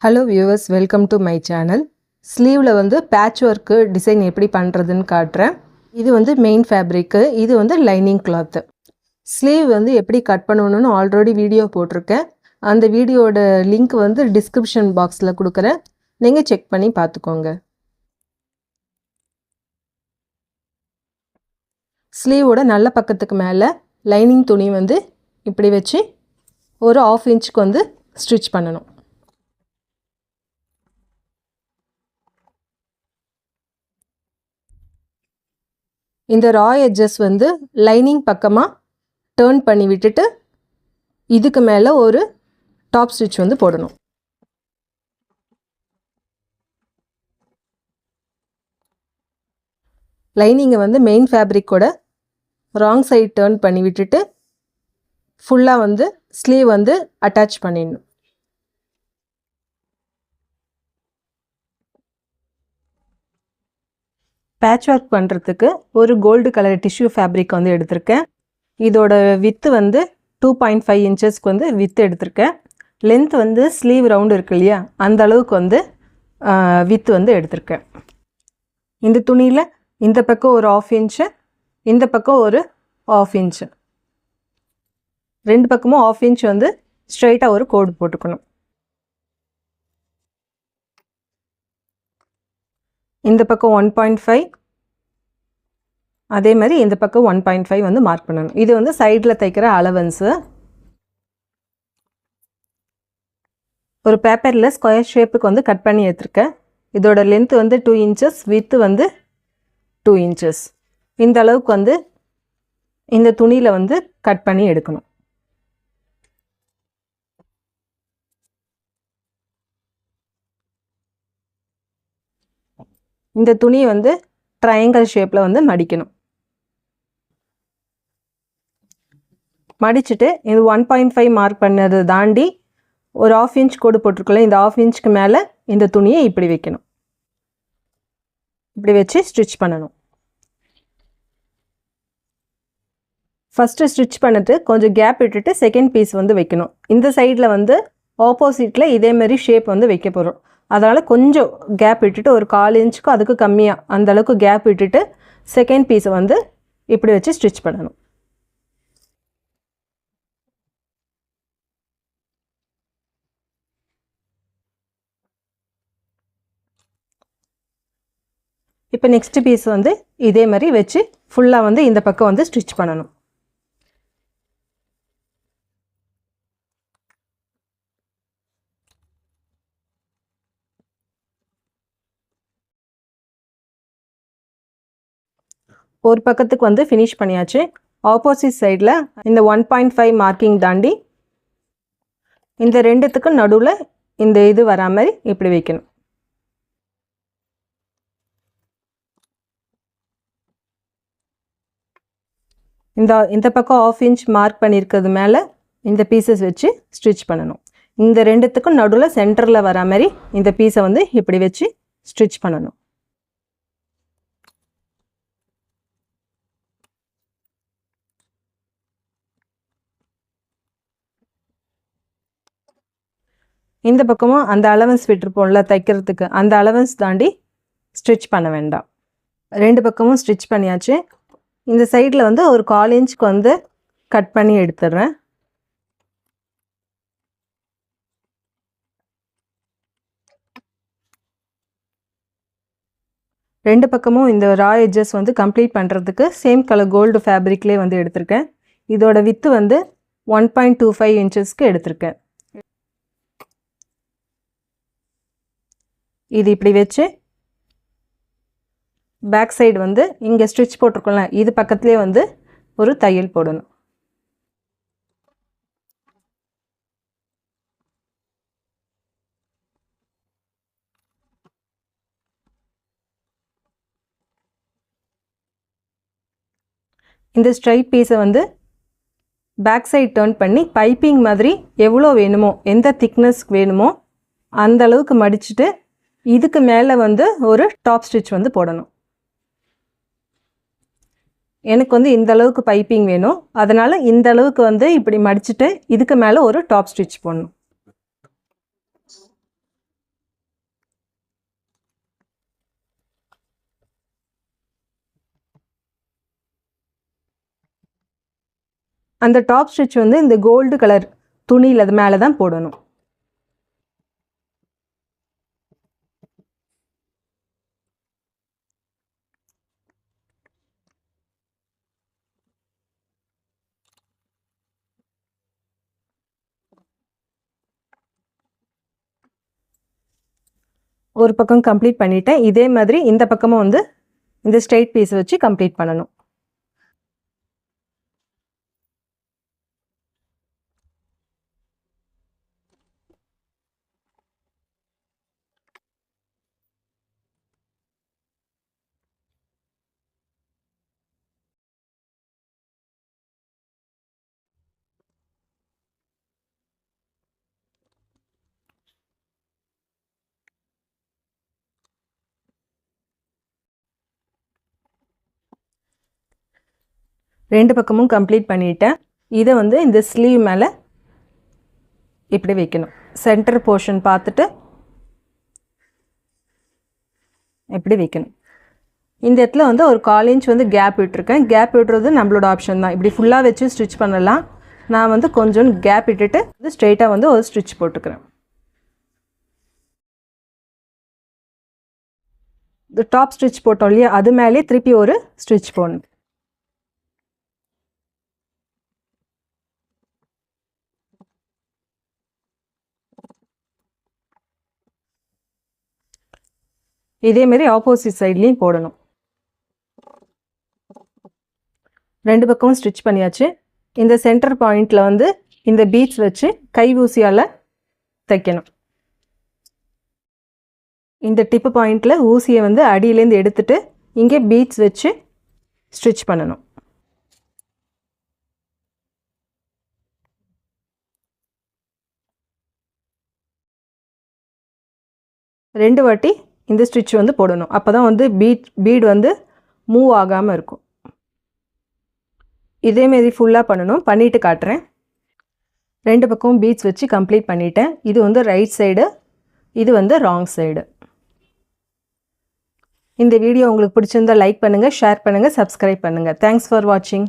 Hello viewers, welcome to my channel. Sleeve வந்து patch work design எப்படி பண்றதுன்னு காட்டுறேன். இது வந்து main fabric, இது வந்து lining cloth. Sleeve வந்து எப்படி கட் பண்ணணும்னு ஆல்ரெடி வீடியோ போட்டிருக்கேன். அந்த வீடியோட லிங்க் வந்து description boxல கொடுக்கிறேன். நீங்க செக் பண்ணி பார்த்துக்கோங்க. ஸ்லீவோட நல்ல பக்கத்துக்கு மேலே லைனிங் துணி வந்து இப்படி வச்சு ஒரு 1/2 இன்ச்சுக்கு வந்து ஸ்டிச் பண்ணணும். இந்த ரா எட்ஜஸ் வந்து லைனிங் பக்கமாக டர்ன் பண்ணி விட்டுட்டு இதுக்கு மேலே ஒரு டாப் ஸ்டிச் வந்து போடணும். லைனிங்கை வந்து மெயின் ஃபேப்ரிக்கோட ராங் சைடு டர்ன் பண்ணி விட்டுட்டு ஃபுல்லாக வந்து ஸ்லீவ் வந்து அட்டாச் பண்ணிடணும். பேட்ச் ஒர்க் பண்ணுறதுக்கு ஒரு கோல்டு கலர் டிஷ்யூ ஃபேப்ரிக் வந்து எடுத்திருக்கேன். இதோட வித்து வந்து 2.5 இன்ச்சஸ்க்கு வந்து வித்து எடுத்திருக்கேன். லென்த் வந்து ஸ்லீவ் ரவுண்டு இருக்கு இல்லையா, அந்த அளவுக்கு வந்து வித்து வந்து எடுத்திருக்கேன். இந்த துணியில் இந்த பக்கம் ஒரு 1/2 இன்ச்சு, இந்த பக்கம் ஒரு 1/2 இன்ச்சு, ரெண்டு பக்கமும் 1/2 இன்ச் வந்து ஸ்ட்ரைட்டாக ஒரு கோடு போட்டுக்கணும். இந்த பக்கம் 1.5, அதே மாதிரி இந்த பக்கம் 1.5 வந்து மார்க் பண்ணணும். இது வந்து சைடில் தைக்கிற அலவன்ஸு. ஒரு பேப்பரில் ஸ்கொயர் ஷேப்புக்கு வந்து கட் பண்ணி எடுத்துருக்கேன். இதோட லென்த் வந்து 2 இன்ச்சஸ், வித்து வந்து 2 இன்ச்சஸ். இந்த அளவுக்கு வந்து இந்த துணியில் வந்து கட் பண்ணி எடுக்கணும். இந்த துணியை வந்து ட்ரையாங்கிள் ஷேப்பில் வந்து மடிக்கணும். மடிச்சுட்டு இது 1.5 மார்க் பண்ணது தாண்டி ஒரு 1/2 இன்ச் கோடு போட்டிருக்கல, இந்த 1/2 இன்ச்சுக்கு மேலே இந்த துணியை இப்படி வைக்கணும். இப்படி வச்சு ஸ்டிச் பண்ணணும். ஃபஸ்ட்டு ஸ்டிச் பண்ணிட்டு கொஞ்சம் கேப் விட்டுட்டு செகண்ட் பீஸ் வந்து வைக்கணும். இந்த சைடில் வந்து ஆப்போசிட்டில் இதேமாரி ஷேப் வந்து வைக்க போகிறோம். அதனால் கொஞ்சம் கேப் விட்டுட்டு ஒரு 1/4 இன்ச்சுக்கு அதுக்கு கம்மியாக அந்தளவுக்கு கேப் விட்டுட்டு செகண்ட் பீஸை வந்து இப்படி வச்சு ஸ்டிச் பண்ணணும். இப்போ நெக்ஸ்ட் பீஸ் வந்து இதே மாதிரி வச்சு ஃபுல்லாக வந்து இந்த பக்கம் வந்து ஸ்டிச் பண்ணணும். ஒரு பக்கத்துக்கு வந்து ஃபினிஷ் பண்ணியாச்சு. ஆப்போசிட் சைடில் இந்த 1.5 மார்க்கிங் தாண்டி இந்த ரெண்டுத்துக்கும் நடுவில் இந்த இது வரா மாதிரி இப்படி வைக்கணும். இந்த பக்கம் 1/2 இன்ச் மார்க் பண்ணியிருக்கிறது மேலே இந்த பீசஸ் வச்சு ஸ்டிச் பண்ணணும். இந்த ரெண்டுத்துக்கும் நடுவில் சென்டரில் வரா மாதிரி இந்த பீஸை வந்து இப்படி வச்சு ஸ்டிச் பண்ணணும். இந்த பக்கமும் அந்த அலவன்ஸ் விட்டுருப்போம்ல தைக்கிறதுக்கு, அந்த அலவன்ஸ் தாண்டி ஸ்டிச் பண்ண வேண்டாம். ரெண்டு பக்கமும் ஸ்டிச் பண்ணியாச்சு. இந்த சைடில் வந்து ஒரு 1/4 இன்ச்சுக்கு வந்து கட் பண்ணி எடுத்துடுறேன். ரெண்டு பக்கமும் இந்த ரா எட்ஜஸ் வந்து கம்ப்ளீட் பண்ணுறதுக்கு சேம் கலர் கோல்டு ஃபேப்ரிக்லேயே வந்து எடுத்திருக்கேன். இதோட வித்து வந்து 1.25 இன்ச்சஸ்க்கு எடுத்திருக்கேன். இது இப்படி வச்சு பேக் சைடு வந்து இங்கே ஸ்டிச் போட்டிருக்கோம்ல, இது பக்கத்துலேயே வந்து ஒரு தையல் போடணும். இந்த ஸ்ட்ரைட் பீஸை வந்து பேக் சைடு டர்ன் பண்ணி பைப்பிங் மாதிரி எவ்வளோ வேணுமோ, எந்த திக்னஸ் வேணுமோ அந்த அளவுக்கு மடிச்சுட்டு இதுக்கு மேலே வந்து ஒரு டாப் ஸ்டிச் வந்து போடணும். எனக்கு வந்து இந்த அளவுக்கு பைப்பிங் வேணும், அதனால் இந்த அளவுக்கு வந்து இப்படி மடிச்சுட்டு இதுக்கு மேலே ஒரு டாப் ஸ்டிச் போடணும். அந்த டாப் ஸ்டிச் வந்து இந்த கோல்டு கலர் துணியில் அது மேலே தான் போடணும். ஒரு பக்கம் கம்ப்ளீட் பண்ணிட்டேன். இதே மாதிரி இந்த பக்கமும் வந்து இந்த ஸ்ட்ரெயிட் பீஸ் வச்சு கம்ப்ளீட் பண்ணணும். ரெண்டு பக்கமும் கம்ப்ளீட் பண்ணிட்டேன். இதை வந்து இந்த ஸ்லீவ் மேலே இப்படி வைக்கணும். சென்டர் போர்ஷன் பார்த்துட்டு இப்படி வைக்கணும். இந்த இடத்துல வந்து ஒரு 1/4 இன்ச் வந்து கேப் விட்டுருக்கேன். கேப் விட்டுறது நம்மளோட ஆப்ஷன் தான். இப்படி ஃபுல்லாக வச்சு ஸ்டிச் பண்ணலாம். நான் வந்து கொஞ்சம் கேப் விட்டுட்டு வந்து ஸ்ட்ரெயிட்டாக வந்து ஒரு ஸ்டிச் போட்டுக்கிறேன். இந்த டாப் ஸ்டிச் போட்டோம் இல்லையா, அது மேலே திருப்பி ஒரு ஸ்டிச் போடணும். இதேமாரி ஆப்போசிட் சைட்லேயும் போடணும். ரெண்டு பக்கமும் ஸ்டிச் பண்ணியாச்சு. இந்த சென்டர் பாயிண்டில் வந்து இந்த பீட்ஸ் வச்சு கை ஊசியால் தைக்கணும். இந்த டிப்பு பாயிண்டில் ஊசியை வந்து அடியிலேருந்து எடுத்துட்டு இங்கே பீட்ஸ் வச்சு ஸ்டிச் பண்ணணும். ரெண்டு வாட்டி இந்த ஸ்டிச் வந்து போடணும். அப்போ தான் வந்து பீட் வந்து மூவ் ஆகாமல் இருக்கும். இதேமாரி ஃபுல்லாக பண்ணணும். பண்ணிவிட்டு காட்டுறேன். ரெண்டு பக்கமும் பீட்ஸ் வச்சு கம்ப்ளீட் பண்ணிட்டேன். இது வந்து ரைட் சைடு, இது வந்து ராங் சைடு. இந்த வீடியோ உங்களுக்கு பிடிச்சிருந்தால் லைக் பண்ணுங்கள், ஷேர் பண்ணுங்கள், சப்ஸ்கிரைப் பண்ணுங்கள். தேங்க்ஸ் ஃபார் வாட்சிங்.